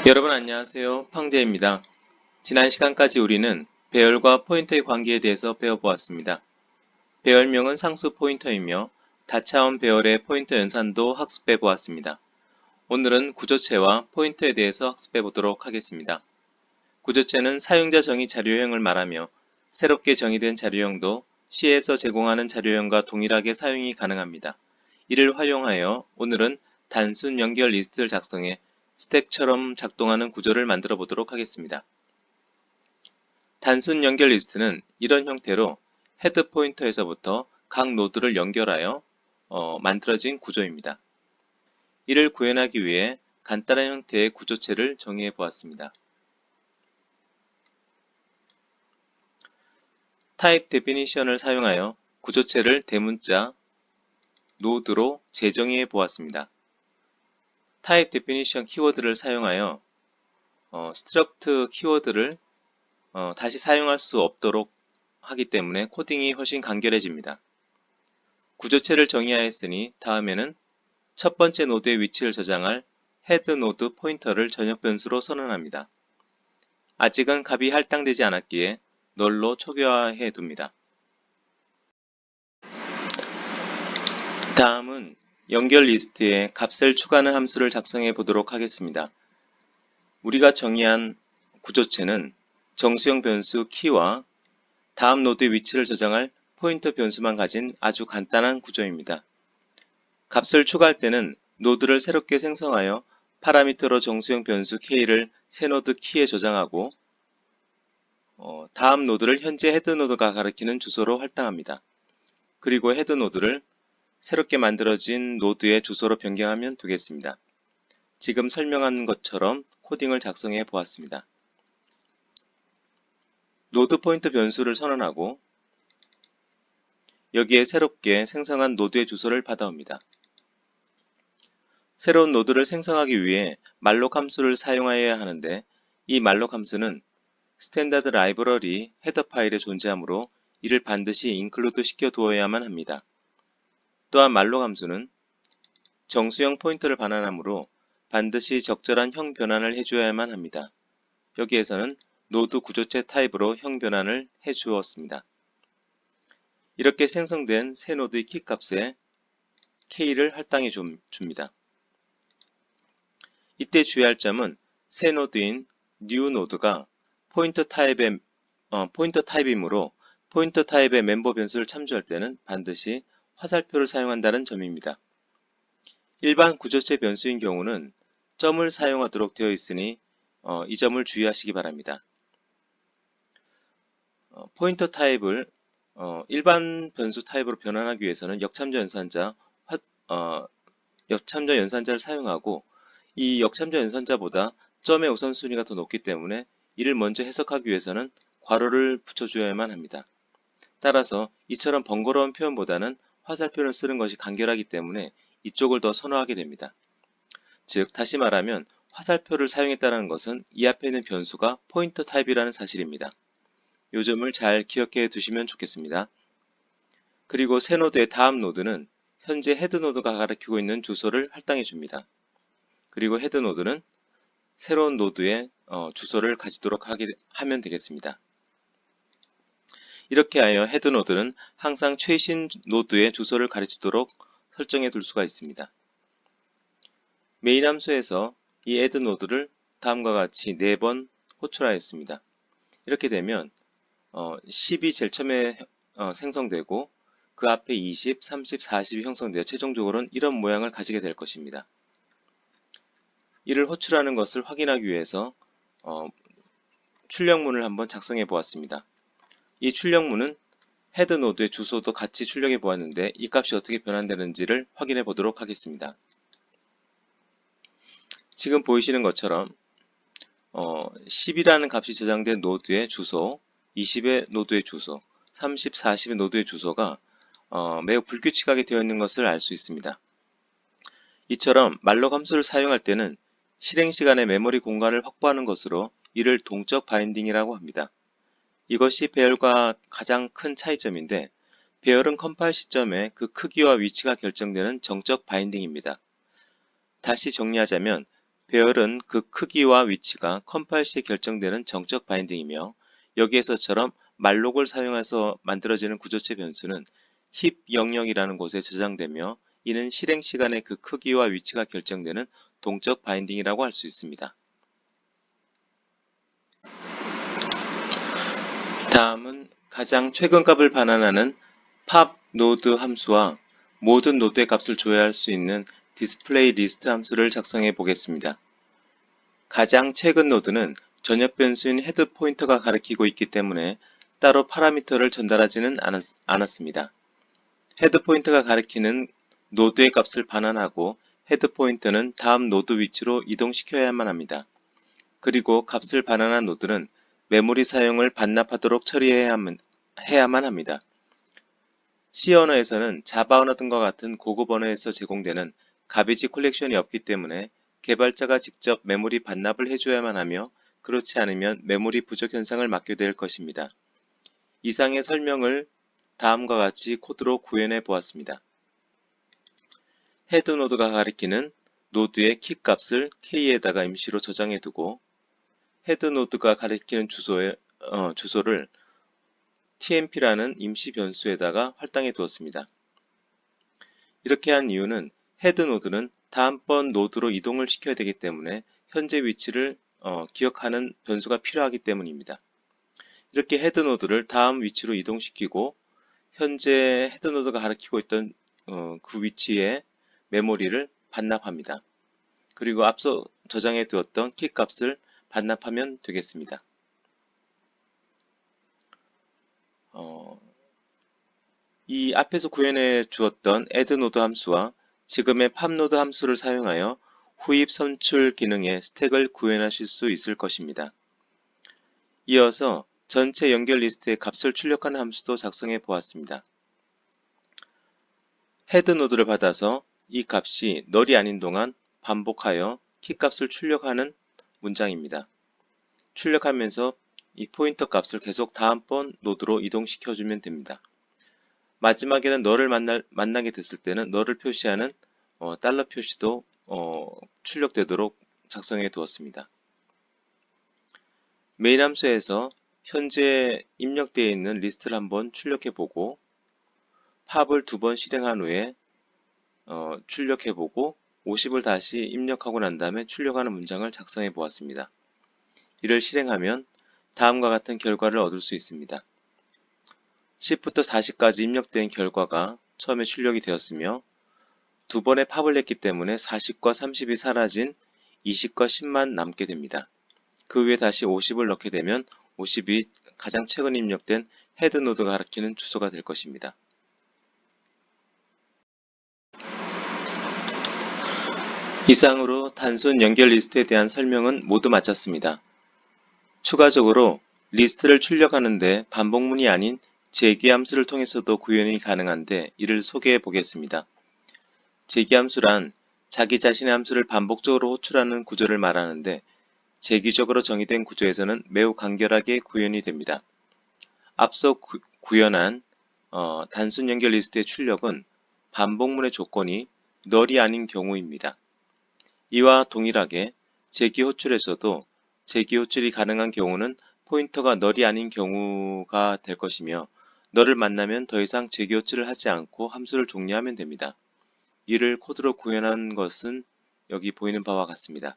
여러분 안녕하세요. 팡제입니다. 지난 시간까지 우리는 배열과 포인터의 관계에 대해서 배워보았습니다. 배열명은 상수 포인터이며 다차원 배열의 포인터 연산도 학습해 보았습니다. 오늘은 구조체와 포인터에 대해서 학습해 보도록 하겠습니다. 구조체는 사용자 정의 자료형을 말하며 새롭게 정의된 자료형도 C에서 제공하는 자료형과 동일하게 사용이 가능합니다. 이를 활용하여 오늘은 단순 연결 리스트를 작성해 스택처럼 작동하는 구조를 만들어 보도록 하겠습니다. 단순 연결 리스트는 이런 형태로 헤드 포인터에서부터 각 노드를 연결하여 만들어진 구조입니다. 이를 구현하기 위해 간단한 형태의 구조체를 정의해 보았습니다. 타입 데피니션을 사용하여 구조체를 대문자 노드로 재정의해 보았습니다. 타입 데피니션 키워드를 사용하여 struct 키워드를 다시 사용할 수 없도록 하기 때문에 코딩이 훨씬 간결해집니다. 구조체를 정의하였으니 다음에는 첫 번째 노드의 위치를 저장할 헤드 노드 포인터를 전역 변수로 선언합니다. 아직은 값이 할당되지 않았기에 널로 초기화해 둡니다. 다음은 연결 리스트에 값을 추가하는 함수를 작성해 보도록 하겠습니다. 우리가 정의한 구조체는 정수형 변수 키와 다음 노드의 위치를 저장할 포인터 변수만 가진 아주 간단한 구조입니다. 값을 추가할 때는 노드를 새롭게 생성하여 파라미터로 정수형 변수 k를 새 노드 키에 저장하고 다음 노드를 현재 헤드 노드가 가리키는 주소로 할당합니다. 그리고 헤드 노드를 새롭게 만들어진 노드의 주소로 변경하면 되겠습니다. 지금 설명한 것처럼 코딩을 작성해 보았습니다. 노드 포인터 변수를 선언하고 여기에 새롭게 생성한 노드의 주소를 받아옵니다. 새로운 노드를 생성하기 위해 malloc 함수를 사용하여야 하는데 이 malloc 함수는 스탠다드 라이브러리 헤더 파일에 존재하므로 이를 반드시 include 시켜 두어야만 합니다. 또한 malloc 함수는 정수형 포인터를 반환하므로 반드시 적절한 형 변환을 해주어야만 합니다. 여기에서는 노드 구조체 타입으로 형 변환을 해주었습니다. 이렇게 생성된 새 노드의 키 값에 k를 할당해 줍니다. 이때 주의할 점은 새 노드인 new 노드가 포인터 타입이므로 포인터 타입의 멤버 변수를 참조할 때는 반드시 화살표를 사용한다는 점입니다. 일반 구조체 변수인 경우는 점을 사용하도록 되어 있으니 이 점을 주의하시기 바랍니다. 포인터 타입을 일반 변수 타입으로 변환하기 위해서는 역참조 연산자를 사용하고 이 역참조 연산자보다 점의 우선순위가 더 높기 때문에 이를 먼저 해석하기 위해서는 괄호를 붙여줘야만 합니다. 따라서 이처럼 번거로운 표현보다는 화살표를 쓰는 것이 간결하기 때문에 이쪽을 더 선호하게 됩니다. 즉 다시 말하면 화살표를 사용했다는 것은 이 앞에 있는 변수가 포인터 타입이라는 사실입니다. 이 점을 잘 기억해 두시면 좋겠습니다. 그리고 새 노드의 다음 노드는 현재 헤드 노드가 가리키고 있는 주소를 할당해 줍니다. 그리고 헤드 노드는 새로운 노드의 주소를 가지도록 하면 되겠습니다. 이렇게 하여 헤드 노드는 항상 최신 노드의 주소를 가르치도록 설정해 둘 수가 있습니다. 메인 함수에서 이 add 노드를 다음과 같이 4번 호출하였습니다. 이렇게 되면 10이 제일 처음에 생성되고 그 앞에 20, 30, 40이 형성되어 최종적으로는 이런 모양을 가지게 될 것입니다. 이를 호출하는 것을 확인하기 위해서 출력문을 한번 작성해 보았습니다. 이 출력문은 헤드 노드의 주소도 같이 출력해 보았는데 이 값이 어떻게 변환되는지를 확인해 보도록 하겠습니다. 지금 보이시는 것처럼 10이라는 값이 저장된 노드의 주소, 20의 노드의 주소, 30, 40의 노드의 주소가 매우 불규칙하게 되어 있는 것을 알 수 있습니다. 이처럼 malloc 함수를 사용할 때는 실행 시간에 메모리 공간을 확보하는 것으로 이를 동적 바인딩이라고 합니다. 이것이 배열과 가장 큰 차이점인데 배열은 컴파일 시점에 그 크기와 위치가 결정되는 정적 바인딩입니다. 다시 정리하자면 배열은 그 크기와 위치가 컴파일 시에 결정되는 정적 바인딩이며 여기에서처럼 말록을 사용해서 만들어지는 구조체 변수는 힙 영역이라는 곳에 저장되며 이는 실행 시간의 그 크기와 위치가 결정되는 동적 바인딩이라고 할 수 있습니다. 다음은 가장 최근 값을 반환하는 pop 노드 함수와 모든 노드의 값을 조회할 수 있는 디스플레이 리스트 함수를 작성해 보겠습니다. 가장 최근 노드는 전역 변수인 헤드 포인터가 가리키고 있기 때문에 따로 파라미터를 전달하지는 않았습니다. 헤드 포인터가 가리키는 노드의 값을 반환하고 헤드 포인터는 다음 노드 위치로 이동시켜야만 합니다. 그리고 값을 반환한 노드는 메모리 사용을 반납하도록 처리해야만 합니다. C 언어에서는 자바 언어 등과 같은 고급 언어에서 제공되는 가비지 콜렉션이 없기 때문에 개발자가 직접 메모리 반납을 해줘야만 하며 그렇지 않으면 메모리 부족 현상을 맞게 될 것입니다. 이상의 설명을 다음과 같이 코드로 구현해 보았습니다. 헤드 노드가 가리키는 노드의 키 값을 k에다가 임시로 저장해 두고 헤드 노드가 가리키는 주소를 tmp라는 임시 변수에다가 할당해 두었습니다. 이렇게 한 이유는 헤드 노드는 다음번 노드로 이동을 시켜야 되기 때문에 현재 위치를 기억하는 변수가 필요하기 때문입니다. 이렇게 헤드 노드를 다음 위치로 이동시키고 현재 헤드 노드가 가리키고 있던 그 위치에 메모리를 반납합니다. 그리고 앞서 저장해 두었던 키 값을 반납하면 되겠습니다. 이 앞에서 구현해 주었던 add 노드 함수와 지금의 pop 노드 함수를 사용하여 후입 선출 기능의 스택을 구현하실 수 있을 것입니다. 이어서 전체 연결 리스트의 값을 출력하는 함수도 작성해 보았습니다. 헤드 노드를 받아서 이 값이 널이 아닌 동안 반복하여 키 값을 출력하는 문장입니다. 출력하면서 이 포인터 값을 계속 다음번 노드로 이동시켜주면 됩니다. 마지막에는 너를 만나게 됐을 때는 너를 표시하는 달러 표시도 출력되도록 작성해 두었습니다. 메인 함수에서 현재 입력되어 있는 리스트를 한번 출력해 보고 팝을 2번 실행한 후에 출력해 보고 50을 다시 입력하고 난 다음에 출력하는 문장을 작성해 보았습니다. 이를 실행하면 다음과 같은 결과를 얻을 수 있습니다. 10부터 40까지 입력된 결과가 처음에 출력이 되었으며 두 번의 팝을 했기 때문에 40과 30이 사라진 20과 10만 남게 됩니다. 그 위에 다시 50을 넣게 되면 50이 가장 최근 입력된 헤드 노드가 가리키는 주소가 될 것입니다. 이상으로 단순 연결 리스트에 대한 설명은 모두 마쳤습니다. 추가적으로 리스트를 출력하는데 반복문이 아닌 재기 함수를 통해서도 구현이 가능한데 이를 소개해 보겠습니다. 재기 함수란 자기 자신의 함수를 반복적으로 호출하는 구조를 말하는데 재기적으로 정의된 구조에서는 매우 간결하게 구현이 됩니다. 앞서 구현한 단순 연결 리스트의 출력은 반복문의 조건이 널이 아닌 경우입니다. 이와 동일하게 재기 호출에서도 재기 호출이 가능한 경우는 포인터가 널이 아닌 경우가 될 것이며 널을 만나면 더 이상 재기 호출을 하지 않고 함수를 종료하면 됩니다. 이를 코드로 구현한 것은 여기 보이는 바와 같습니다.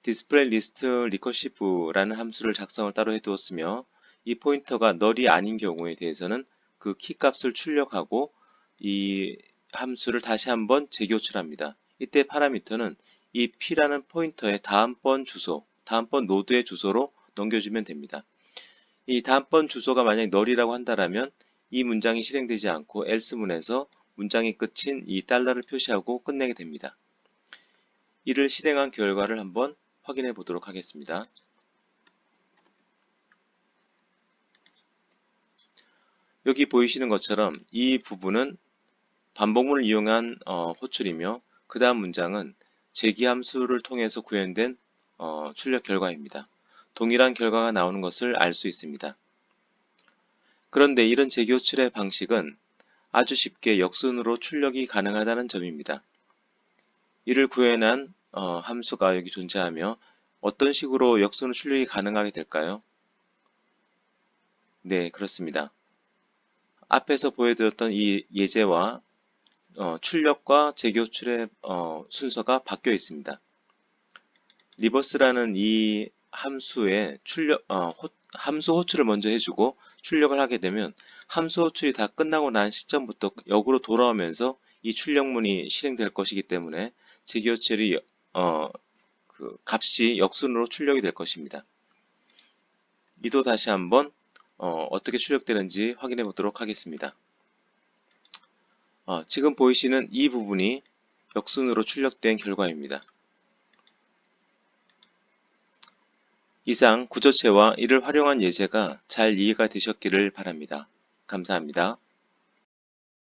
display list recursive라는 함수를 작성을 따로 해두었으며 이 포인터가 널이 아닌 경우에 대해서는 그 키 값을 출력하고 이 함수를 다시 한번 재교출합니다. 이때 파라미터는 이 p라는 포인터의 다음번 노드의 주소로 넘겨주면 됩니다. 이 다음번 주소가 만약 널이라고 한다면 이 문장이 실행되지 않고 else문에서 문장이 끝인 이 달러를 표시하고 끝내게 됩니다. 이를 실행한 결과를 한번 확인해 보도록 하겠습니다. 여기 보이시는 것처럼 이 부분은 반복문을 이용한 호출이며 그 다음 문장은 재기함수를 통해서 구현된 출력 결과입니다. 동일한 결과가 나오는 것을 알 수 있습니다. 그런데 이런 재기호출의 방식은 아주 쉽게 역순으로 출력이 가능하다는 점입니다. 이를 구현한 함수가 여기 존재하며 어떤 식으로 역순으로 출력이 가능하게 될까요? 네, 그렇습니다. 앞에서 보여드렸던 이 예제와 출력과 재교출의 순서가 바뀌어 있습니다. 리버스라는 이 함수의 함수 호출을 먼저 해주고 출력을 하게 되면 함수 호출이 다 끝나고 난 시점부터 역으로 돌아오면서 이 출력문이 실행될 것이기 때문에 재교출이 그 값이 역순으로 출력이 될 것입니다. 이도 다시 한번 어떻게 출력되는지 확인해 보도록 하겠습니다. 지금 보이시는 이 부분이 역순으로 출력된 결과입니다. 이상 구조체와 이를 활용한 예제가 잘 이해가 되셨기를 바랍니다. 감사합니다.